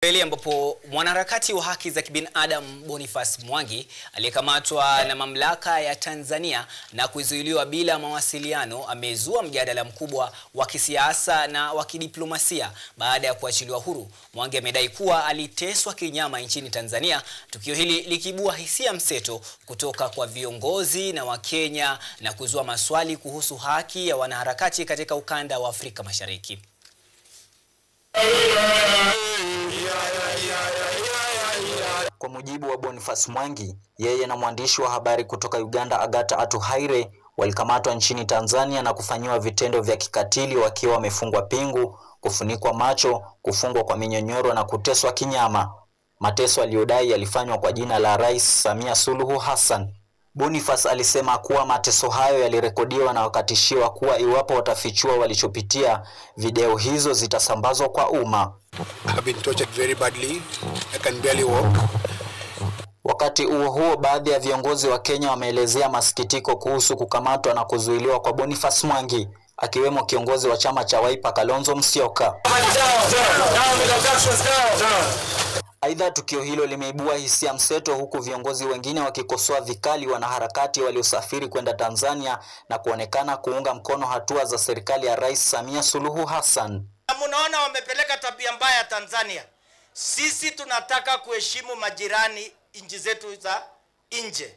Pili ambapo mwanaharakati wa haki za kibinadamu Boniface Mwangi aliyekamatwa na mamlaka ya Tanzania na kuzuiliwa bila mawasiliano amezua mjadala mkubwa wa kisiasa na wa kidiplomasia baada ya kuachiliwa huru. Mwangi amedai kuwa aliteswa kinyama nchini Tanzania, tukio hili likibua hisia mseto kutoka kwa viongozi na Wakenya na kuzua maswali kuhusu haki ya wanaharakati katika ukanda wa Afrika Mashariki. Kwa mujibu wa Boniface Mwangi, yeye na mwandishi wa habari kutoka Uganda Agatha Atuhaire walikamatwa nchini Tanzania na kufanyiwa vitendo vya kikatili wakiwa wamefungwa pingu, kufunikwa macho, kufungwa kwa minyonyoro na kuteswa kinyama. Mateso aliyodai yalifanywa kwa jina la Rais Samia Suluhu Hassan. Boniface alisema kuwa mateso hayo yalirekodiwa na wakatishiwa kuwa iwapo watafichua walichopitia, video hizo zitasambazwa kwa umma. I've been tortured very badly. I can barely walk. Wakati huo baadhi ya viongozi wa Kenya wameelezea masikitiko kuhusu kukamatwa na kuzuiliwa kwa Boniface Mwangi, akiwemo kiongozi wa chama cha Wiper Kalonzo Musyoka. Aidha, tukio hilo limeibua hisia mseto, huku viongozi wengine wakikosoa vikali wanaharakati waliosafiri kwenda Tanzania na kuonekana kuunga mkono hatua za serikali ya Rais Samia Suluhu Hassan. Mnaona wamepeleka tabia mbaya Tanzania. Sisi tunataka kuheshimu majirani nchi zetu za nje.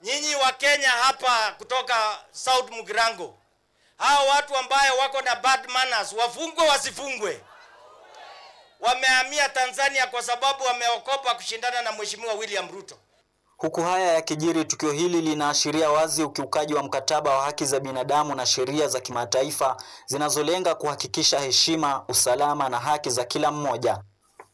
Nyinyi wa Kenya hapa kutoka South Mugirango, hao watu ambao wako na bad manners wafungwe wasifungwe? Wamehamia Tanzania kwa sababu wameokopa kushindana na Mheshimiwa William Ruto. Huku haya yakijiri, tukio hili linaashiria wazi ukiukaji wa mkataba wa haki za binadamu na sheria za kimataifa zinazolenga kuhakikisha heshima, usalama na haki za kila mmoja.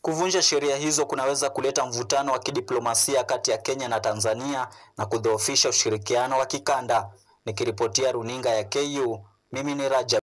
Kuvunja sheria hizo kunaweza kuleta mvutano wa kidiplomasia kati ya Kenya na Tanzania na kudhoofisha ushirikiano wa kikanda. Nikiripotia runinga ya KU, mimi ni Rajab.